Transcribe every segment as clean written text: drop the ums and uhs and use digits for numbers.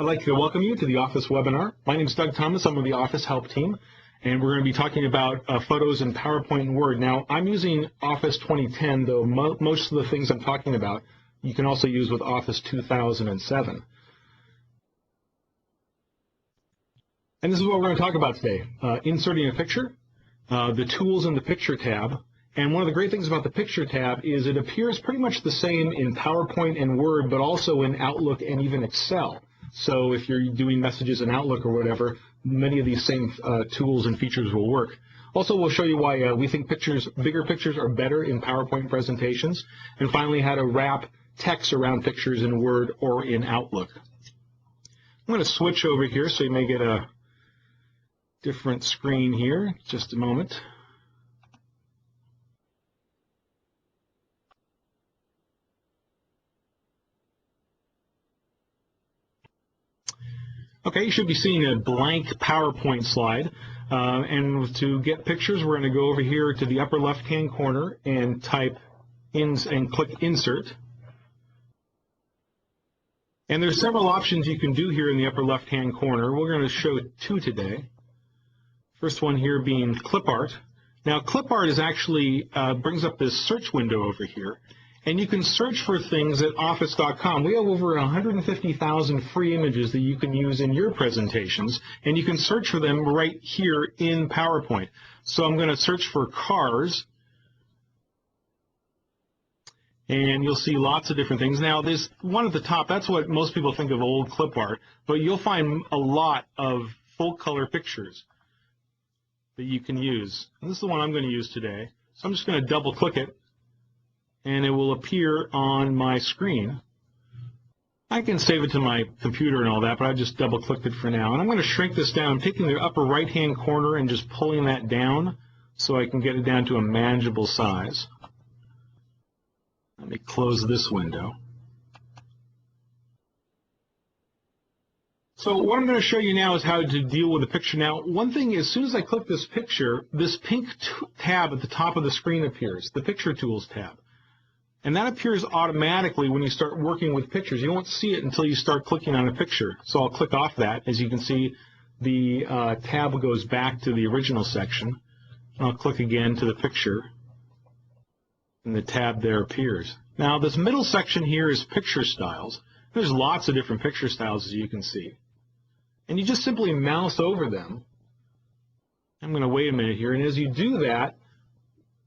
I'd like to welcome you to the Office webinar. My name is Doug Thomas. I'm with the Office Help Team, and we're going to be talking about photos in PowerPoint and Word. Now, I'm using Office 2010, though most of the things I'm talking about you can also use with Office 2007. And this is what we're going to talk about today, inserting a picture, the tools in the Picture tab. And one of the great things about the Picture tab is it appears pretty much the same in PowerPoint and Word, but also in Outlook and even Excel. So if you're doing messages in Outlook or whatever, many of these same tools and features will work. Also, we'll show you why we think bigger pictures are better in PowerPoint presentations. And finally, how to wrap text around pictures in Word or in Outlook. I'm going to switch over here so you may get a different screen here. Just a moment. Okay, you should be seeing a blank PowerPoint slide. And to get pictures, we're going to go over here to the upper left-hand corner and type and click Insert. And there's several options you can do here in the upper left-hand corner. We're going to show two today. First one here being Clip Art. Now, Clip Art is actually brings up this search window over here. And you can search for things at office.com. We have over 150,000 free images that you can use in your presentations, and you can search for them right here in PowerPoint. So I'm going to search for cars, and you'll see lots of different things. Now, there's one at the top. That's what most people think of old clip art, but you'll find a lot of full-color pictures that you can use. And this is the one I'm going to use today. So I'm just going to double-click it, and it will appear on my screen. I can save it to my computer and all that, but I just double-clicked it for now. And I'm going to shrink this down. I'm taking the upper right-hand corner and just pulling that down so I can get it down to a manageable size. Let me close this window. So what I'm going to show you now is how to deal with a picture. Now, one thing, as soon as I click this picture, this pink tab at the top of the screen appears, the Picture Tools tab. And that appears automatically when you start working with pictures. You won't see it until you start clicking on a picture. So I'll click off that. As you can see, the tab goes back to the original section. I'll click again to the picture, and the tab there appears. Now, this middle section here is picture styles. There's lots of different picture styles, as you can see. And you just simply mouse over them. I'm going to wait a minute here. And as you do that,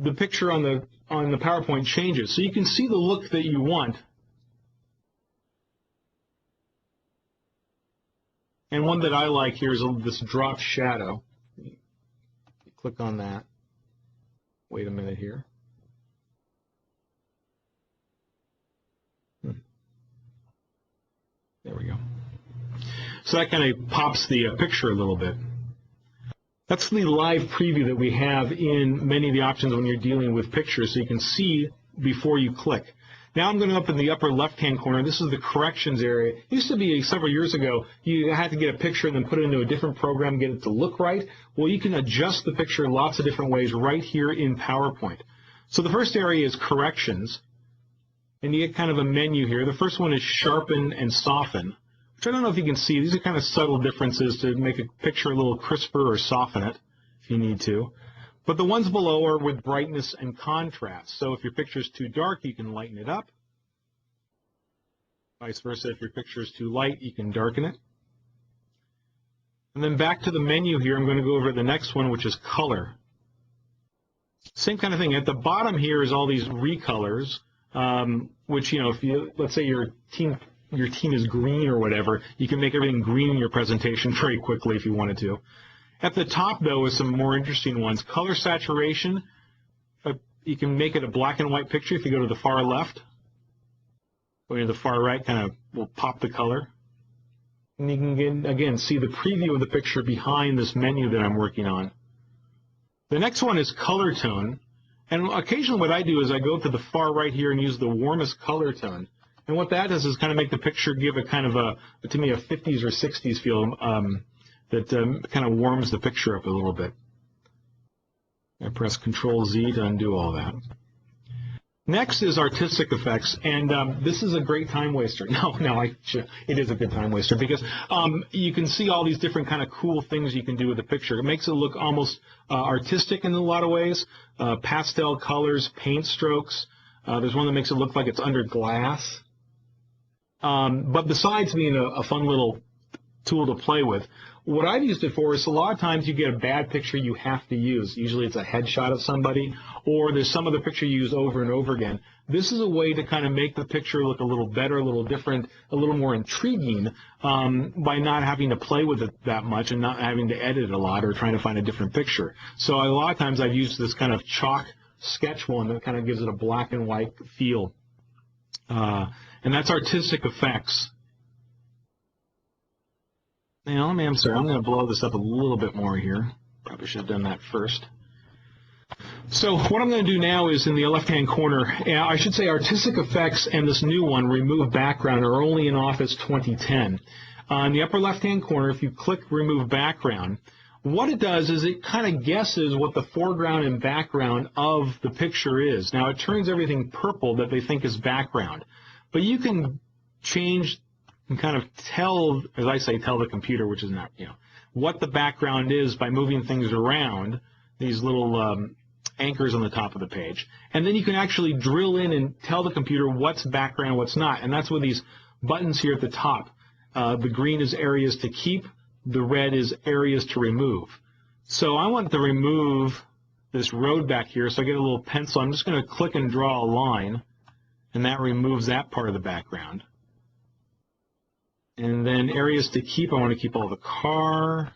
the picture on the PowerPoint changes. So you can see the look that you want. And one that I like here is this drop shadow. Click on that. Wait a minute here. There we go. So that kind of pops the picture a little bit. That's the live preview that we have in many of the options when you're dealing with pictures, so you can see before you click. Now I'm going to up in the upper left-hand corner. This is the corrections area. It used to be several years ago, you had to get a picture and then put it into a different program, get it to look right. Well, you can adjust the picture in lots of different ways right here in PowerPoint. So the first area is corrections, and you get kind of a menu here. The first one is sharpen and soften, which I don't know if you can see. These are kind of subtle differences to make a picture a little crisper or soften it if you need to. But the ones below are with brightness and contrast. So if your picture is too dark, you can lighten it up. Vice versa, if your picture is too light, you can darken it. And then back to the menu here, I'm going to go over to the next one, which is color. Same kind of thing. At the bottom here is all these recolors, which, you know, if you, let's say your team is green or whatever, you can make everything green in your presentation very quickly if you wanted to. At the top, though, is some more interesting ones. Color saturation, you can make it a black and white picture if you go to the far left. Going to the far right kind of will pop the color. And you can, again, see the preview of the picture behind this menu that I'm working on. The next one is color tone. And occasionally what I do is I go to the far right here and use the warmest color tone. And what that does is kind of make the picture give a kind of a, to me, a 50s or 60s feel that kind of warms the picture up a little bit. I press Control-Z to undo all that. Next is artistic effects, and this is a great time waster. It is a good time waster because you can see all these different kind of cool things you can do with the picture. It makes it look almost artistic in a lot of ways. Pastel colors, paint strokes. There's one that makes it look like it's under glass. But besides being a fun little tool to play with, what I've used it for is a lot of times you get a bad picture you have to use. Usually it's a headshot of somebody, or there's some other picture you use over and over again. This is a way to kind of make the picture look a little better, a little different, a little more intriguing by not having to play with it that much and not having to edit a lot or trying to find a different picture. So a lot of times I've used this kind of chalk sketch one that kind of gives it a black and white feel. And that's artistic effects. Now, I'm sorry, I'm going to blow this up a little bit more here. Probably should have done that first. So what I'm going to do now is in the left-hand corner, I should say artistic effects and this new one, remove background, are only in Office 2010. In the upper left-hand corner, if you click remove background, what it does is it kind of guesses what the foreground and background of the picture is. Now, it turns everything purple that they think is background. But you can change and kind of tell, as I say, tell the computer, which is not, what the background is by moving things around, these little anchors on the top of the page. And then you can actually drill in and tell the computer what's background, what's not. And that's with these buttons here at the top. The green is areas to keep. The red is areas to remove. So I want to remove this road back here. So I get a little pencil. I'm just going to click and draw a line. And that removes that part of the background. And then areas to keep, I want to keep all the car.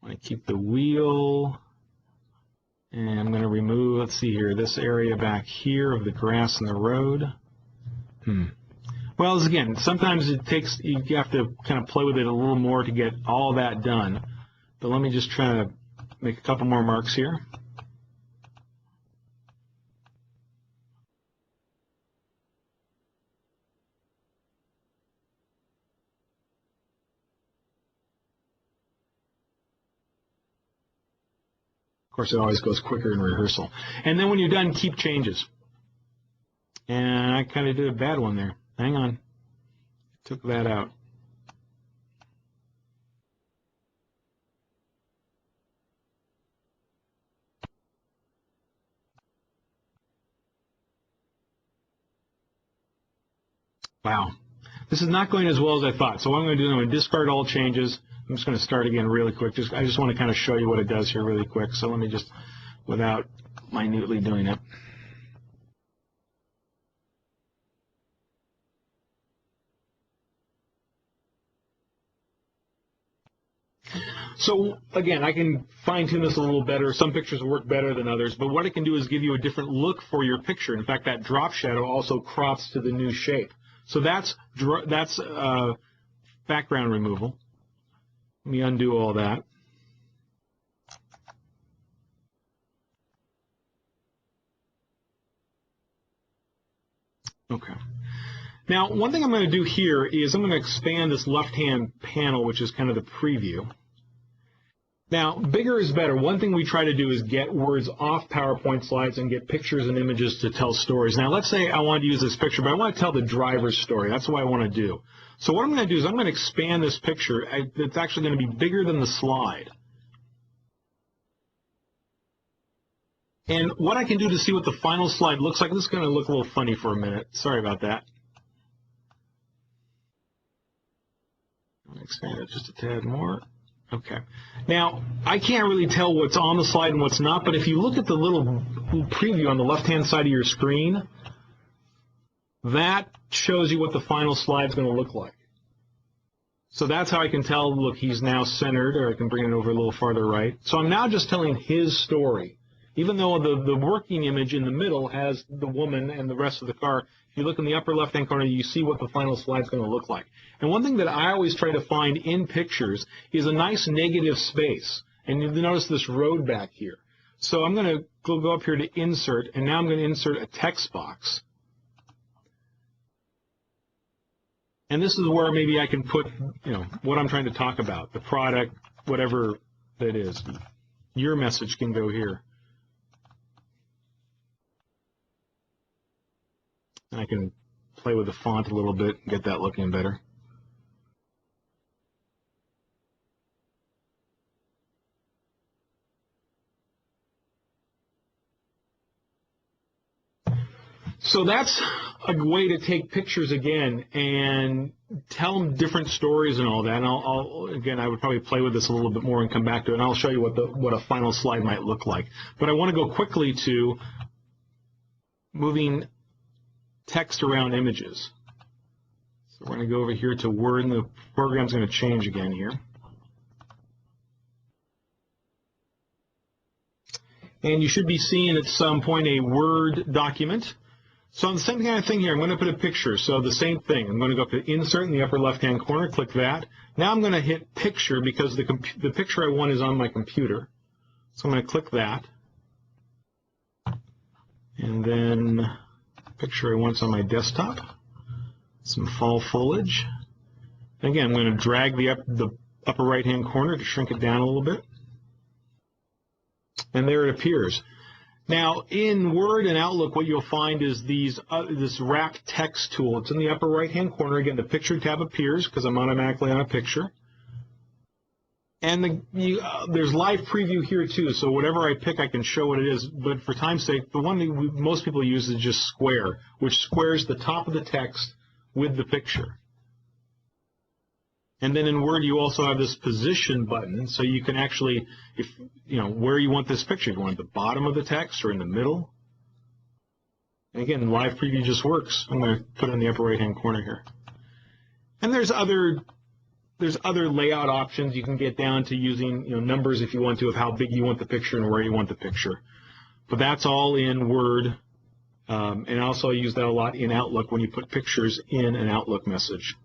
I want to keep the wheel. And I'm going to remove, let's see here, this area back here of the grass and the road. Well, again, sometimes it takes, you have to kind of play with it a little more to get all that done. But let me just try to make a couple more marks here. Of course, it always goes quicker in rehearsal. And then when you're done, keep changes. And I kind of did a bad one there. Hang on. Took that out. Wow. This is not going as well as I thought. So what I'm going to do is I'm going to discard all changes. I'm just going to start again really quick. I just want to kind of show you what it does here really quick. So let me just, without minutely doing it. So again, I can fine-tune this a little better. Some pictures work better than others, but what it can do is give you a different look for your picture. In fact, that drop shadow also crops to the new shape. So that's background removal. Let me undo all that. Okay. Now, one thing I'm going to do here is I'm going to expand this left-hand panel, which is kind of the preview. Now, bigger is better. One thing we try to do is get words off PowerPoint slides and get pictures and images to tell stories. Now, let's say I want to use this picture, but I want to tell the driver's story. That's what I want to do. So what I'm going to do is I'm going to expand this picture. It's actually going to be bigger than the slide. And what I can do to see what the final slide looks like, this is going to look a little funny for a minute. Sorry about that. I'll expand it just a tad more. Okay. Now, I can't really tell what's on the slide and what's not, but if you look at the little preview on the left-hand side of your screen, that shows you what the final slide is going to look like. So that's how I can tell, look, he's now centered, or I can bring it over a little farther right. So I'm now just telling his story. Even though the working image in the middle has the woman and the rest of the car, if you look in the upper left-hand corner, you see what the final slide is going to look like. And one thing that I always try to find in pictures is a nice negative space. And you notice this road back here. So I'm going to go up here to Insert, and now I'm going to insert a text box. And this is where maybe I can put, what I'm trying to talk about, the product, whatever that is. Your message can go here. And I can play with the font a little bit and get that looking better. So that's a way to take pictures again and tell them different stories and all that. And again, I would probably play with this a little bit more and come back to it, and I'll show you what a final slide might look like. But I want to go quickly to moving text around images. So we're going to go over here to Word, and the program's going to change again here. And you should be seeing at some point a Word document. So the same kind of thing here, I'm going to put a picture. So the same thing, I'm going to go up to Insert in the upper left-hand corner, click that. Now I'm going to hit Picture because the picture I want is on my computer. So I'm going to click that. And then picture I want is on my desktop. Some fall foliage. Again, I'm going to drag the upper right-hand corner to shrink it down a little bit. And there it appears. Now, in Word and Outlook, what you'll find is this wrap text tool. It's in the upper right-hand corner. Again, the Picture tab appears because I'm automatically on a picture. And there's live preview here, too. So whatever I pick, I can show what it is. But for time's sake, the one that most people use is just Square, which squares the top of the text with the picture. And then in Word, you also have this position button, so you can actually, where you want this picture. You want it at the bottom of the text or in the middle. And again, live preview just works. I'm going to put it in the upper right-hand corner here. And there's other layout options. You can get down to using numbers if you want to of how big you want the picture and where you want the picture. But that's all in Word. And also I use that a lot in Outlook when you put pictures in an Outlook message.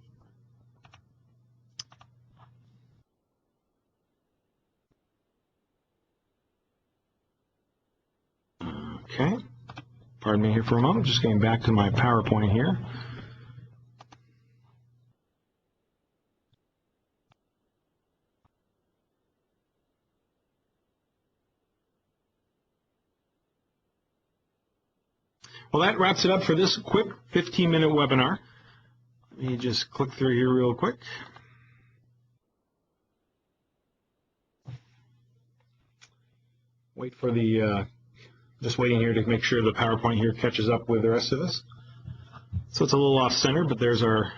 Okay, pardon me here for a moment, just getting back to my PowerPoint here. Well, that wraps it up for this quick 15-minute webinar. Let me just click through here real quick. Wait for the... Just waiting here to make sure the PowerPoint here catches up with the rest of us. So it's a little off center, but there's our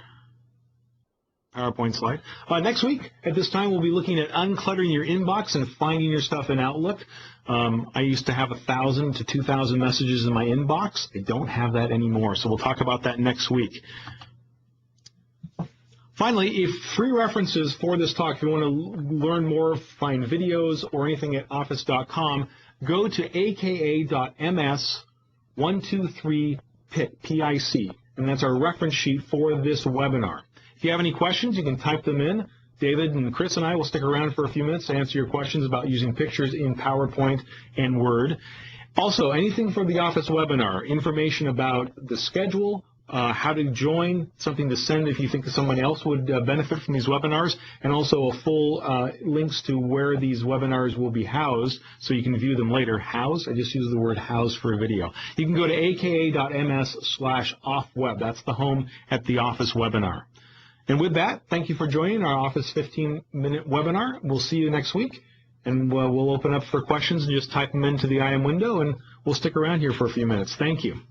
PowerPoint slide. Next week, at this time, we'll be looking at uncluttering your inbox and finding your stuff in Outlook. I used to have 1,000 to 2,000 messages in my inbox. I don't have that anymore, so we'll talk about that next week. Finally, if free references for this talk, if you want to learn more, find videos or anything at office.com, go to aka.ms123PIC, and that's our reference sheet for this webinar. If you have any questions, you can type them in. David and Chris and I will stick around for a few minutes to answer your questions about using pictures in PowerPoint and Word. Also, anything from the Office webinar, information about the schedule, how to join, something to send if you think someone else would benefit from these webinars, and also a full links to where these webinars will be housed so you can view them later. Housed? I just used the word housed for a video. You can go to aka.ms/offweb. That's the home at the Office webinar. And with that, thank you for joining our Office 15-minute webinar. We'll see you next week, and we'll open up for questions and just type them into the IM window, and we'll stick around here for a few minutes. Thank you.